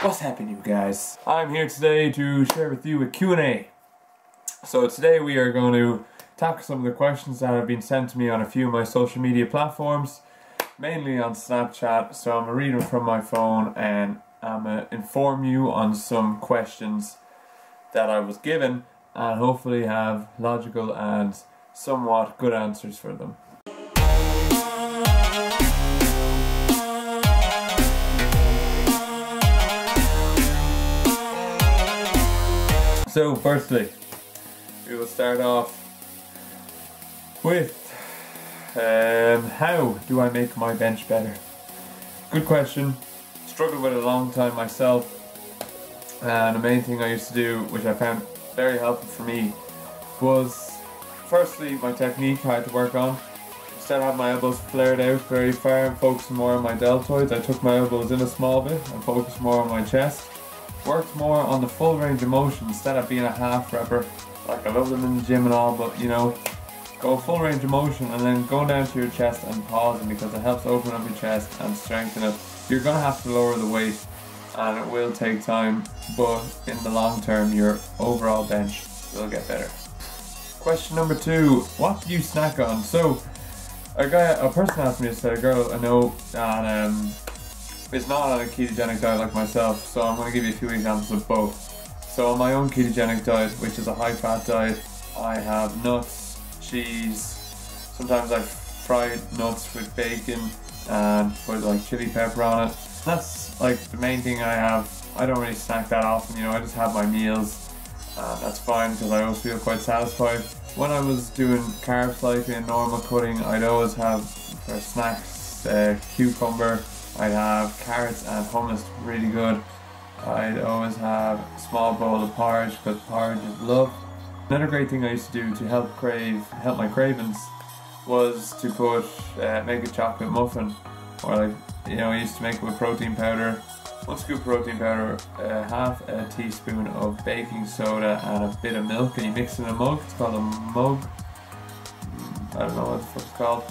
What's happening, you guys? I'm here today to share with you a Q&A. So today we are going to tackle some of the questions that have been sent to me on a few of my social media platforms, mainly on Snapchat. So I'm going to read them from my phone and I'm going to inform you on some questions that I was given and hopefully have logical and somewhat good answers for them. So firstly, we will start off with how do I make my bench better? Good question. Struggled with it a long time myself, and the main thing I used to do, which I found very helpful for me, was firstly my technique I had to work on. Instead of having my elbows flared out very far and focusing more on my deltoids, I took my elbows in a small bit and focused more on my chest. Worked more on the full range of motion instead of being a half repper. Like, I love them in the gym and all, but you know, go full range of motion and then go down to your chest and pausing, because it helps open up your chest and strengthen it. You're going to have to lower the weight and it will take time, but in the long term your overall bench will get better. Question number 2, what do you snack on? So a person asked me this, a girl I know, and is not on a ketogenic diet like myself, so I'm going to give you a few examples of both. So on my own ketogenic diet, which is a high fat diet, I have nuts, cheese, sometimes I fry nuts with bacon and put like chili pepper on it. That's like the main thing I have. I don't really snack that often, you know, I just have my meals. That's fine because I always feel quite satisfied. When I was doing carb cycling and normal cutting, I'd always have for snacks cucumber. I'd have carrots and hummus, really good. I'd always have a small bowl of porridge, because porridge is love. Another great thing I used to do to help my cravings was to make a chocolate muffin, or like, you know, I used to make it with protein powder. 1 scoop of protein powder, half a teaspoon of baking soda and a bit of milk, and you mix it in a mug. It's called a mug. I don't know what the fuck it's called,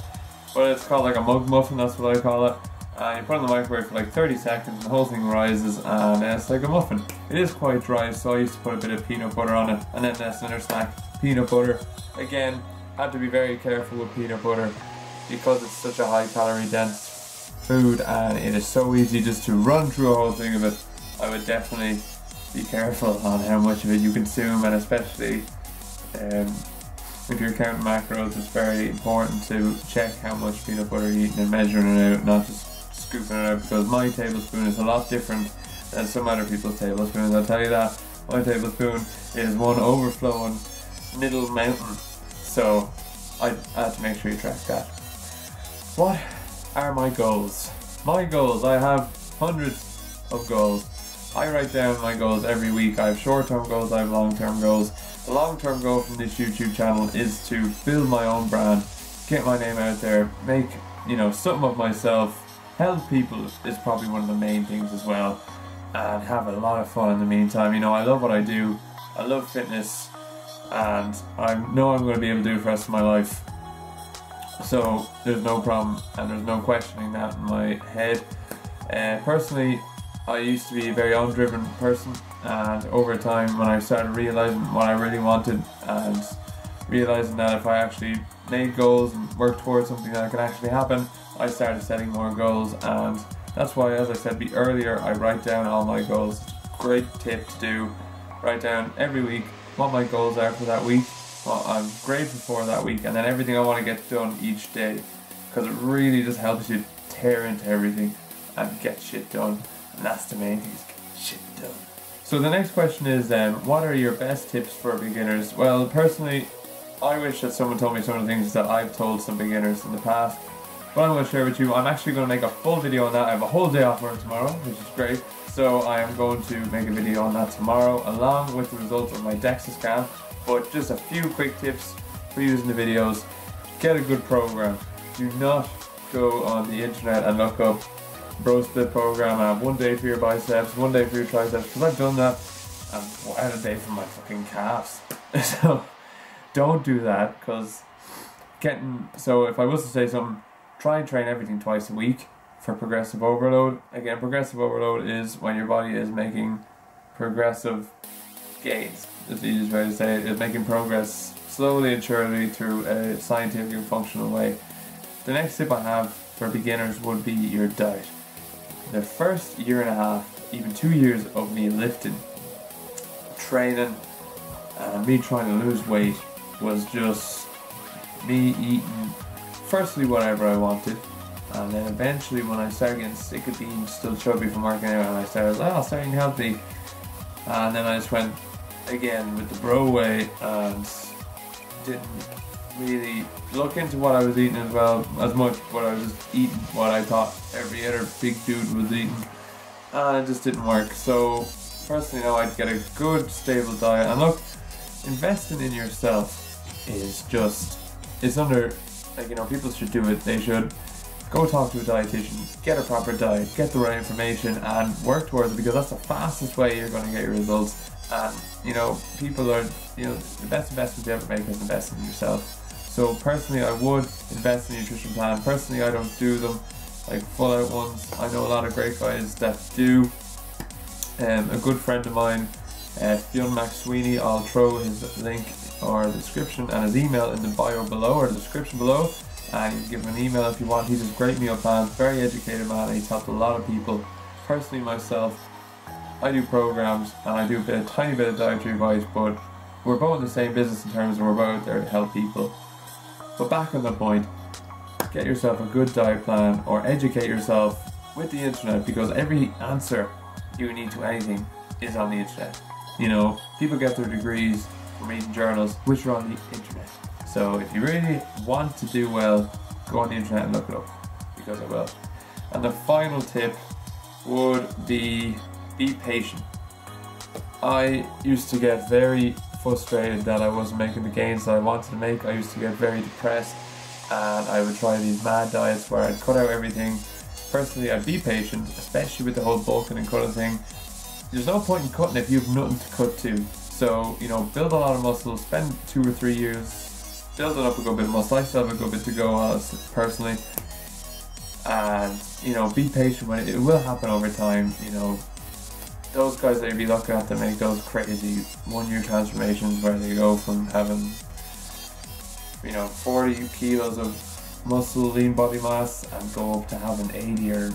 but it's called like a mug muffin, that's what I call it. You put it in the microwave for like 30 seconds and the whole thing rises, and it's like a muffin. It is quite dry, so I used to put a bit of peanut butter on it, and then that's another snack, peanut butter. Again, had to be very careful with peanut butter because it's such a high calorie dense food and it is so easy just to run through a whole thing of it. I would definitely be careful on how much of it you consume, and especially if you're counting macros, it's very important to check how much peanut butter you're eating and measuring it out, not just scooping it out, because my tablespoon is a lot different than some other people's tablespoons. I'll tell you that. My tablespoon is one overflowing middle mountain, so I had to make sure you track that. What are my goals? My goals, I have hundreds of goals. I write down my goals every week. I have short-term goals, I have long-term goals. The long-term goal from this YouTube channel is to build my own brand, get my name out there, make, you know, something of myself. Help people is probably one of the main things as well, and have a lot of fun in the meantime. You know, I love what I do, I love fitness, and I know I'm going to be able to do it for the rest of my life. So there's no problem and there's no questioning that in my head. Personally, I used to be a very undriven person, and over time when I started realizing what I really wanted and realizing that if I actually made goals and worked towards something that could actually happen, I started setting more goals, and that's why, as I said earlier, I write down all my goals. Great tip to do. Write down every week what my goals are for that week, what I'm grateful for that week, and then everything I want to get done each day, because it really just helps you tear into everything and get shit done, and that's the main thing, is get shit done. So the next question is, what are your best tips for beginners? Well, personally, I wish that someone told me some of the things that I've told some beginners in the past. But I'm going to share with you. I'm actually going to make a full video on that. I have a whole day off work tomorrow, which is great. So I am going to make a video on that tomorrow, along with the results of my DEXA scan. But just a few quick tips for using the videos. Get a good program. Do not go on the internet and look up bro split program and have 1 day for your biceps, 1 day for your triceps, because I've done that and I had a day for my fucking calves. So don't do that, because so if I was to say something, try and train everything twice a week for progressive overload. Again, progressive overload is when your body is making progressive gains. Is the easiest way to say it. It's making progress slowly and surely through a scientific and functional way. The next tip I have for beginners would be your diet. The first year and a half, even 2 years of me lifting, training, and me trying to lose weight was just me eating firstly whatever I wanted, and then eventually when I started getting sick of being still chubby from working out, and I started, I'll start eating healthy, and then I just went again with the bro way and didn't really look into what I was eating as well as much, but I was just eating what I thought every other big dude was eating, and it just didn't work. So personally, I'd get a good stable diet, and look, investing in yourself is just, it's under, like, people should do it. They should go talk to a dietitian, get a proper diet, get the right information, and work towards it, because that's the fastest way you're going to get your results. And people are, the best investment you ever make is investing in yourself. So personally, I would invest in a nutrition plan. Personally, I don't do them like full out ones. I know a lot of great guys that do. A good friend of mine, Fionn McSweeney, I'll throw his link or the description and his email in the bio below, or the description below, and you can give him an email if you want. He does great meal plans, very educated man, and he's helped a lot of people. Personally myself, I do programs and I do a tiny bit of dietary advice, but we're both in the same business in terms of we're both out there to help people. But back on the point, get yourself a good diet plan or educate yourself with the internet, because every answer you need to anything is on the internet. People get their degrees from reading journals, which are on the internet. So if you really want to do well, go on the internet and look it up, because I will. And the final tip would be patient. I used to get very frustrated that I wasn't making the gains that I wanted to make. I used to get very depressed, and I would try these mad diets where I'd cut out everything. Personally, I'd be patient, especially with the whole bulking and cutting thing. There's no point in cutting if you have nothing to cut to. So, build a lot of muscle, spend 2 or 3 years building up a good bit of muscle. I still have a good bit to go on personally. And, be patient when it will happen over time. Those guys that you'd be looking at that make those crazy 1 year transformations where they go from having 40 kilos of muscle, lean body mass, and go up to having 80 or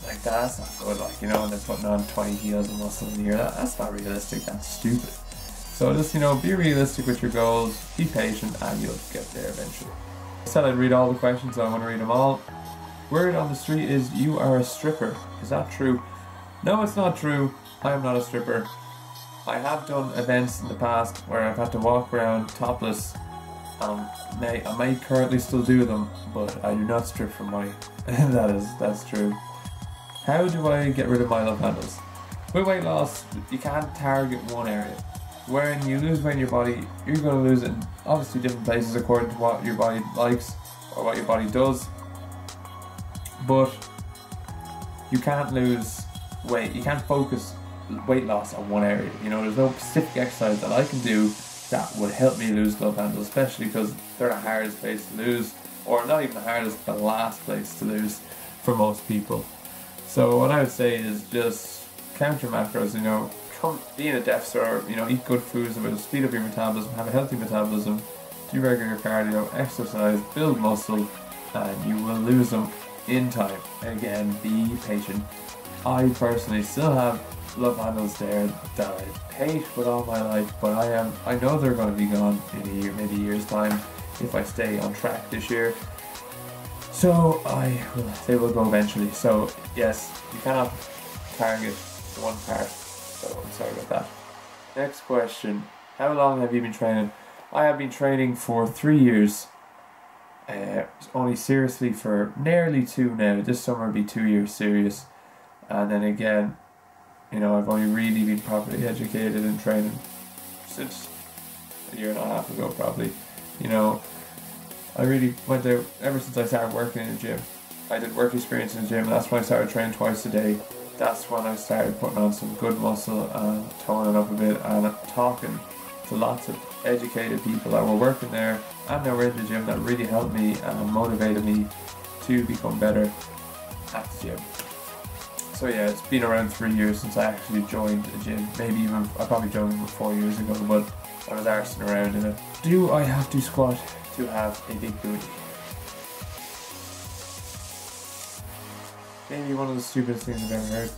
like that's not good, and they're putting on 20 kilos of muscle in a year. That's not realistic, that's stupid. So just be realistic with your goals, be patient, and you'll get there eventually. I said I'd read all the questions, so I want to read them all. Word on the street is you are a stripper. Is that true? No, it's not true. I am not a stripper. I have done events in the past where I've had to walk around topless. I may currently still do them, but I do not strip for money. That's true. How do I get rid of my love handles? With weight loss, you can't target one area. When you lose weight in your body, you're going to lose it in obviously different places according to what your body likes or what your body does. But you can't lose weight, you can't focus weight loss on one area. There's no specific exercise that I can do that would help me lose love handles, especially because they're the hardest place to lose, or not even the hardest, the last place to lose for most people. So what I would say is just count your macros, be in a deficit, or eat good foods that will speed up your metabolism, have a healthy metabolism, do regular cardio, exercise, build muscle, and you will lose them in time. Again, be patient. I personally still have love handles there that I hate with all my life, but I know they're going to be gone in a year, maybe a year's time, if I stay on track this year. So they will go eventually. So yes, you cannot target one part. So I'm sorry about that. Next question: how long have you been training? I have been training for 3 years. Only seriously for nearly 2 now. This summer will be 2 years serious. And then again, I've only really been properly educated in training since a year and a half ago, probably. I really went out ever since I started working in the gym. I did work experience in the gym, and that's when I started training twice a day. That's when I started putting on some good muscle and toning up a bit, and talking to lots of educated people that were working there and that were in the gym that really helped me and motivated me to become better. gym. So yeah, it's been around 3 years since I actually joined a gym. Maybe even, I probably joined it 4 years ago, but I was arsing around in it. Do I have to squat to have a big booty? Maybe one of the stupidest things I've ever heard.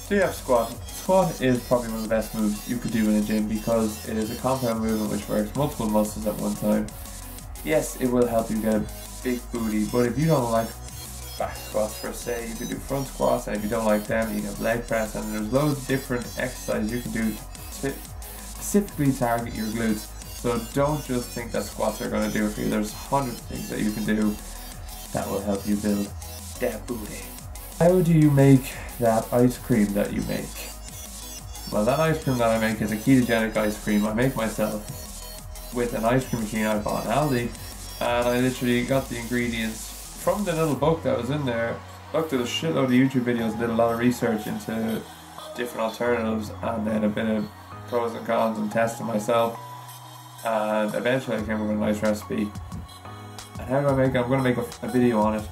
Do you have squat? Squat is probably one of the best moves you could do in a gym because it is a compound movement which works multiple muscles at one time. Yes, it will help you get a big booty, but if you don't like back squats per se, you can do front squats, and if you don't like them, you can have leg press, and there's loads of different exercises you can do to specifically target your glutes. So don't just think that squats are going to do it for you. There's hundreds of things that you can do that will help you build that booty. How do you make that ice cream that you make? Well, that ice cream that I make is a ketogenic ice cream I make myself with an ice cream machine I bought in Aldi, and I literally got the ingredients from the little book that was in there, looked at a shitload of YouTube videos, did a lot of research into different alternatives, and then a bit of pros and cons and tested myself, and eventually I came up with a nice recipe. And how do I make it? I'm going to make a video on it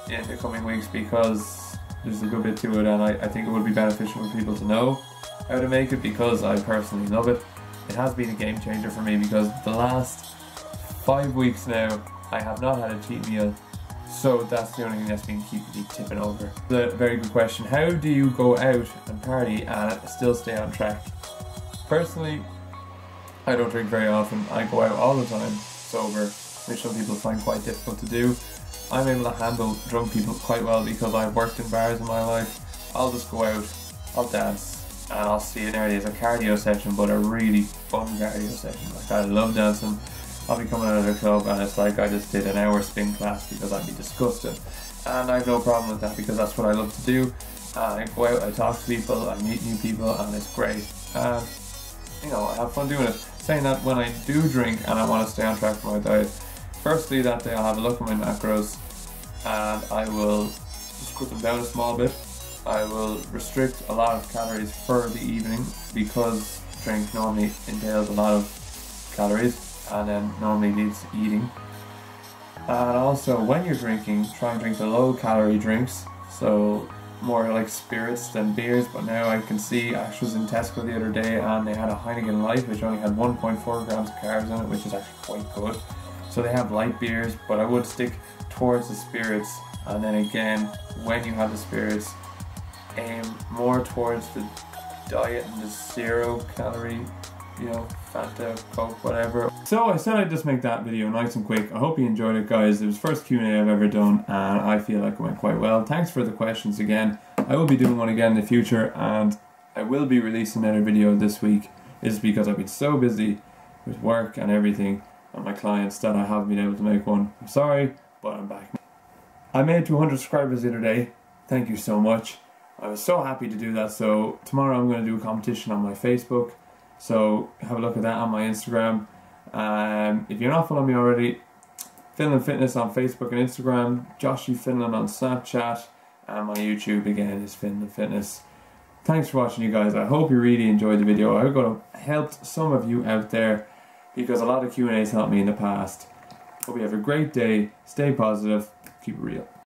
in the coming weeks because there's a good bit to it, and I think it would be beneficial for people to know how to make it because I personally love it. It has been a game changer for me because the last 5 weeks now I have not had a cheat meal, so that's the only thing that's been keeping me tipping over. A very good question. How do you go out and party and still stay on track? Personally, I don't drink very often. I go out all the time sober, which some people find quite difficult to do. I'm able to handle drunk people quite well because I've worked in bars in my life. I'll just go out, I'll dance, and I'll see it nearly as a cardio session, but a really fun cardio session. Like, I love dancing. I'll be coming out of the club and it's like I just did an hour spin class because I'd be disgusted. And I have no problem with that because that's what I love to do. I go out, I talk to people, I meet new people, and it's great. And you know, I have fun doing it. Saying that, when I do drink and I want to stay on track for my diet, firstly that day I'll have a look at my macros and I will just cut them down a small bit. I will restrict a lot of calories for the evening because drink normally entails a lot of calories and then normally leads to eating. And also, when you're drinking, try and drink the low calorie drinks, so more like spirits than beers. But now I can see, I was in Tesco the other day and they had a Heineken Light which only had 1.4 grams of carbs in it, which is actually quite good. So they have light beers, but I would stick towards the spirits. And then again, when you have the spirits, aim more towards the diet and the 0 calorie, you know, Fanta, Coke, whatever. So I said I'd just make that video nice and quick. I hope you enjoyed it, guys. It was the first Q&A I've ever done and I feel like it went quite well. Thanks for the questions again. I will be doing one again in the future and I will be releasing another video this week. It's because I've been so busy with work and everything and my clients that I haven't been able to make one. I'm sorry, but I'm back. I made 200 subscribers the other day. Thank you so much. I was so happy to do that. So tomorrow I'm going to do a competition on my Facebook. So have a look at that on my Instagram. If you're not following me already, Finland Fitness on Facebook and Instagram, Joshy Finland on Snapchat, and my YouTube again is Finland Fitness. Thanks for watching, you guys. I hope you really enjoyed the video. I hope it helped some of you out there because a lot of Q&As helped me in the past. Hope you have a great day. Stay positive. Keep it real.